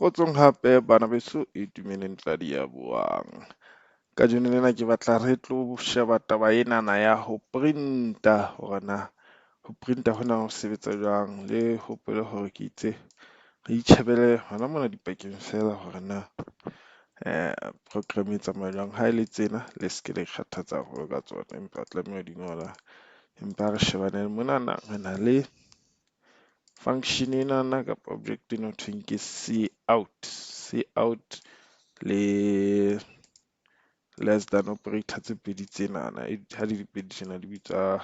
Kgotsong hape bana beso e tumeleng tladi ya buang. Ka jeno lena ke batla re tlo sheba taba enana ya ho printa hore na ho printa hona ho sebetsa jwang, le hopole hore ke itse re itjhebele hona mona dipakeng fela hore na program e tsamaya jwang. Ha e le tsena le ske le kgathatsa haholo ka tsona, empa tlameha ho di ngola. Empa re shebane monana re na le function enana kapa object ena ho thweng ke cout le less than operator tse pedi tsenana. Ha di pedi tjena di bitswa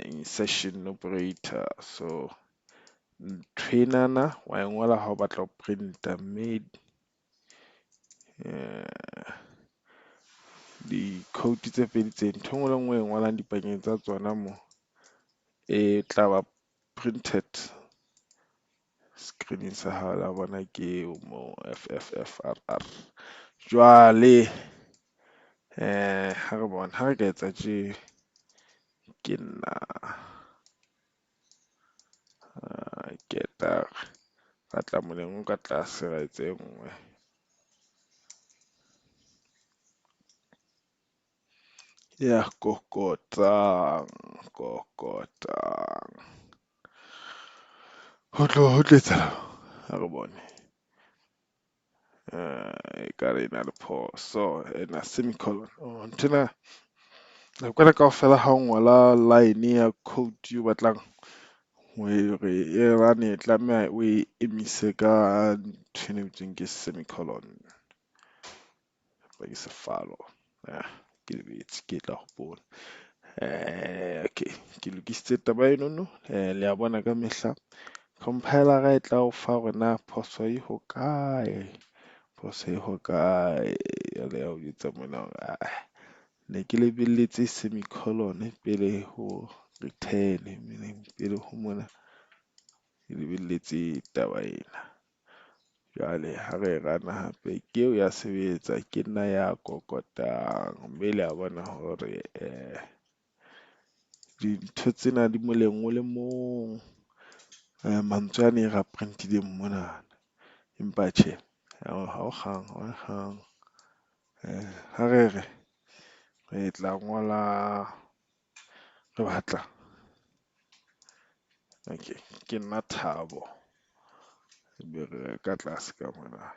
insertion operator. So nthwenana wa e ngola ha o batla ho printa, mme di-code tse pedi tse ntho engwe le ngwe e ngolang dipakeng tsa tsona mo e tla ba printed screening sa hao la bona ke mo FFFRR. Jwale ha re bona ha re ka etsa tje ke nna ke tla batla moleng o ka tlase ra etse e nngwe. Ya kokotang ho tletsa ha re bone ekare ena le phoso ena semicolon. Nthwena nakwana kaofela ha o ngola line ya code eo batlang re e rane tlameha o e emise ka nthwena e bitswang ke semicolon ba ke sefalo. Ke lebetse ke tla hopola. Okay, ke lokisitse taba enono. Le ya bona ka mehla compiler e tla o fa hore na phoso e hokae, jwale ya o jwetsa mona hore ne ke lebelletse semicolon pele ho return, pele ho mona ke lebelletse taba ena. Jwale ha re rana hape ke eo ya sebetsa, ke nna ya kokotang, mme le ya bona hore dintho tsena di moleng o le mong. Mantswe ane ra printileng mona, empa tjhe ha o kgang. Ha re tla ngola re batla okay, ke nna Thabo ebe re ka tlase ka mona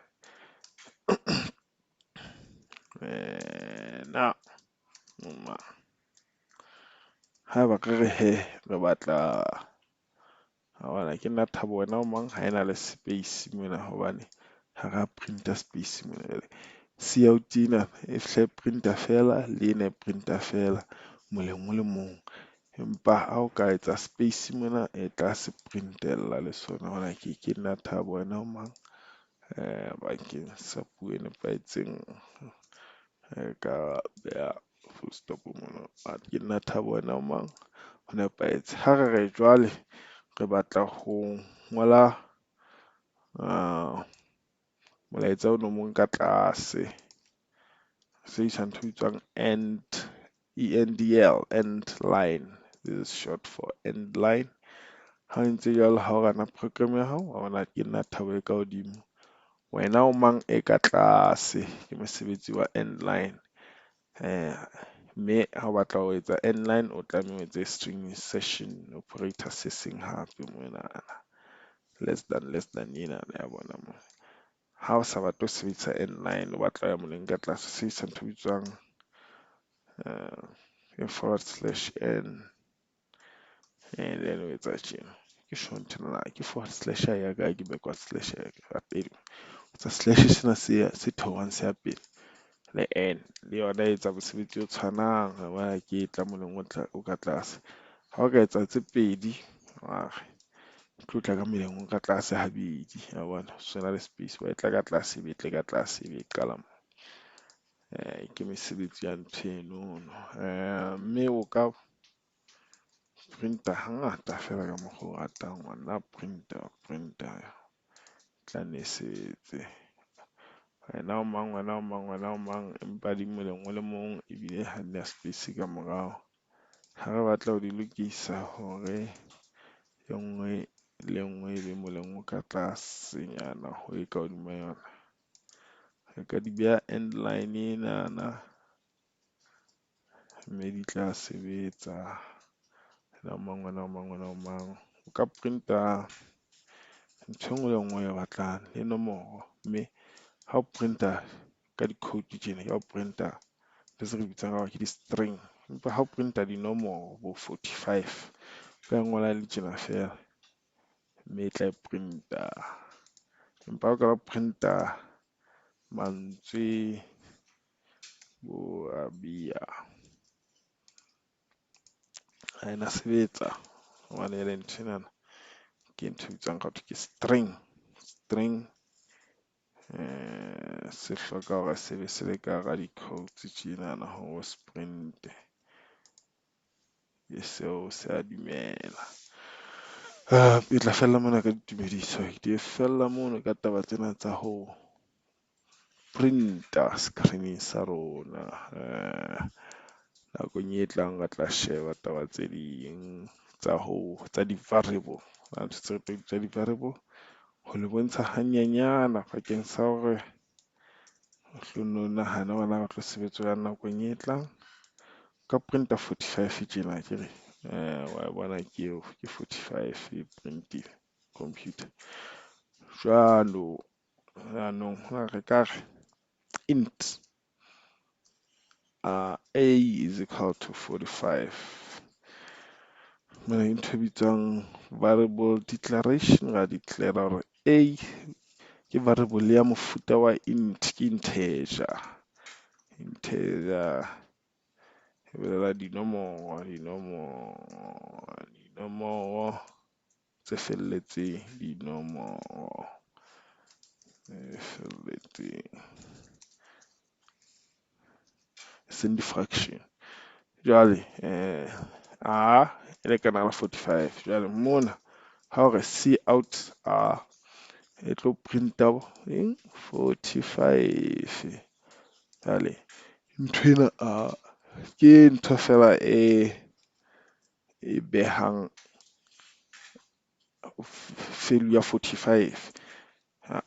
na haeba re re batla ha bona ke nna Thabo, wena o mang, ha ena le space mona hobane ha ra printer space mona. Cout ena e hle printer fela, le ena e printer fela, moleng o le mong. Empa ha o ka etsa space mona e tla se printella le sona hona ke nna Thabo, wena o mang, bakeng sa puo e nepahetseng ka beha full stop mona. Ke nna Thabo, wena o mang, ho nepahetse. Ha re jwale re batla ho ngola molaetsa o no mong ka tlase, sebedisa ntho e bitswang end line. This is short for end line. Ha o ntse jwalo, ha o rana program ya hao wa bona ke nna Thabo e ka hodimo, wena o mang e ka tlase, ke mosebetsi wa end line. Mme ha o batla ho etsa end line o tlameha o etse string insertion operator se seng hape mona, less than ena ya bona mo. Ha o sa batle ho sebedisa end line, o batla ya moleng ka tlase, sebedisa ntho e bitswang /n, and then o etsa tjena ke shorten ke / ya ka ke backward slash ya ka pele, tsa slash sena se theohang se ya pele le n le yona e etsa mosebetsi o tshwanang, wa ke tla moleng o ka tlase. Ha o ka etsa tse pedi ke tlo tla ka moleng o ka tlase habedi, ya bona so na le space wa e tla ka tlase, e be tle ka tlase, e be e qala mo. Ke mesebetsi ya ntho enono. Mme o ka printa hangata fela ka mokgwa o ratang, ngwana printer tla ne sebetse. Wena o mang, empa di moleng o le mong ebile ha di na space ka morao. Ha re batla ho di lokisa hore e nngwe le nngwe e be mo le nngwe ka tlasenyana ho e ka hodima yona. Re ka di beha end line enana, mme di tla sebetsa na mang na mang na mang. O ka printa ntho e nngwe le nngwe e batlang le nomoro, mme ha o printa ka di-code tjena, ya o printa le se re bitsang ka ke di-string, empa ha o printa dinomoro bo 45 ka ngola le tjena fela, mme e tla e printa. Empa ha o ka printa mantswe bo abia, ha ena sebetsa hobane ele nthwenana ke ntho e bitswang ka ke string. Se hloka hore se be se le ka hara di-codes tjenana hore sprint ke seo se a dumela. E tla fella mona ka ditumediso, di fella mono ka taba tsena tsa ho printa screen sa rona. Nakong e tlang re tla sheba taba tse ding tsa di-variable, ntho tse re tsa di-variable, ho le bontsha hanyenyana bakeng sa hore hlono nahana hore na re tlo sebetsa ka nakong e tlang. Ka printa 45 tjena akere, wa bona ke eo ke 45 e printile computer. Jaanong re ka re int a is equal to 45. Mona ntho e bitswang variable declaration, ra declare hore a ke variable ya mofuta wa int, ke integer. E bolela dinomoro tse felletseng, dinomoro tse felletseng, send fraction. Jwale a e lekana le 45. Jwale mona ha o re cout a e tlo printa 45. Jwale nthwena ke ntho fela e behang value ya 45.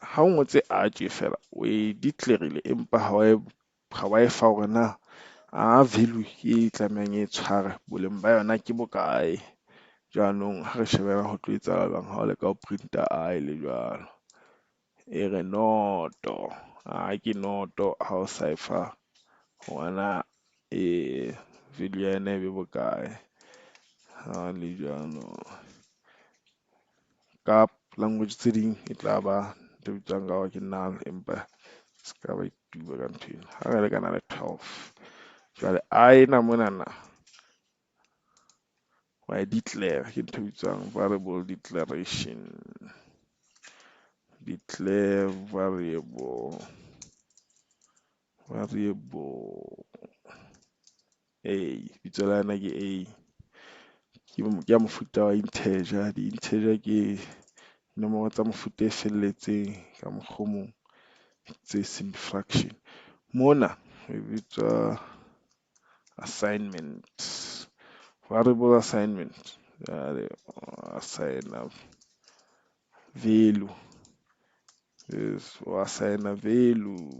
Ha o ngotse a tje fela o e declare-rile, empa ha wa e fa hore na value e tlamehang e tshware boleng ba yona ke bokae. Jaanong ha re shebela ho tlo etsahalang ha o leka ho printa a le jwalo, e re noto, ke noto ha o sa e fa hona value ya yena e be bokae. Ha le jwalo ka language tse ding e tla ba ntho e bitswang ka hore ke null, empa se ka ba ituba ka nthwena. Ha re lekana le 12, jwale ena monana wa e declare, ke ntho e bitswang variable declaration. Declare variable a, bitso la yena ke a, ke ya mofuta wa integer. Di-integer ke nomoro tsa mofuta e felletseng ka mokgwa o mong, tse seng fraction. Mona e bitswa assignment, variable assignment. Jwale assigna value, assigna value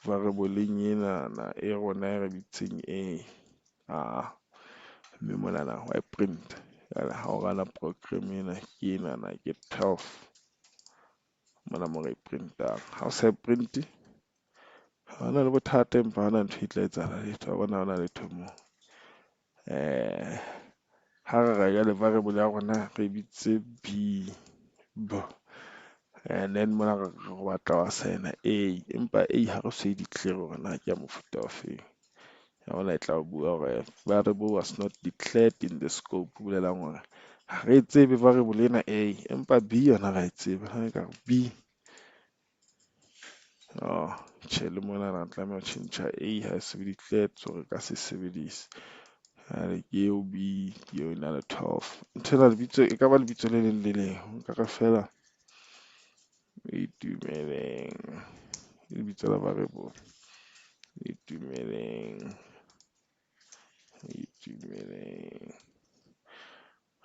variable-eng enana e rona e re bitseng mme monana wa e print. Jwale ha o rana program ena ke enana ke 12 mona mo re e printang. Ha o sa e print-e ha hona le bothata, empa hana ntho e tla etsahala letho, ha bona hona letho moo. Ha re reka le variable ya rona re bitse b, and then mona re batla ho assigna a, empa a ha re so e declare hore na ke ya mofuta o feng. Ya hona e tla bua hore variable was not declared in the scope, bolelang hore ha re tsebe variable ena a, empa b yona ra e tseba. Ha e ka b, tjhe, le mona re tlameha ho tjhentjha a ha e se declared, so re ka se sebedise. Ke eo b, ke eo ena le 12. Nthwena lebitso e ka ba lebitso le leng le leng, nka re fela itumeleng, lebitso la variable itumeleng.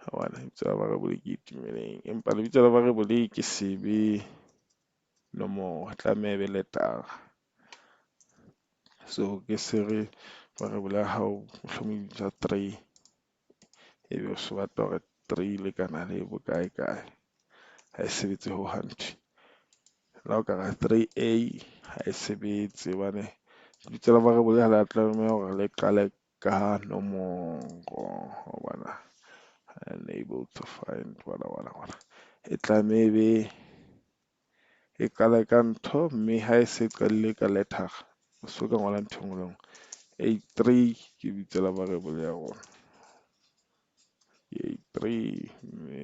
Ha bona, lebitso la variable ke itumeleng. Empa lebitso la variable ke sebe nomoro, tlameha e be letter. So ke se re variable ya hao mohlomong bitsa 3, ebe o se batla hore 3 le kana le bokae kae, ha e sebetse ho hantle. La o ka ra 3a ha e sebetse hobane lebitso la variable ha la tlameha hore le qale ka nomoro, ho bona unable to find wala. E tlameha ebe e qala ka ntho, mme ha e se qadile ka letter o so ka ngola ntho engwe le engwe. 83 ke bitso la variable ya rona. 83 mme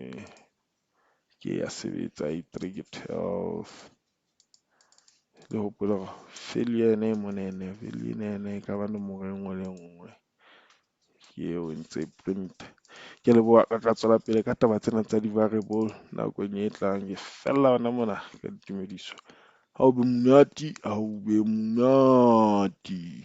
ke ya sebetsa. 83 ke 12. Le hopola hore value ene monene, value ene e ka ba nomoro e nngwe le nngwe ke eo e ntse print. Ke leboha ka tswela pele ka taba tsena tsa di-variable nakong e tlang. Ke fella hona mona ka ditumediso. Ha o be monate, ha o be monate.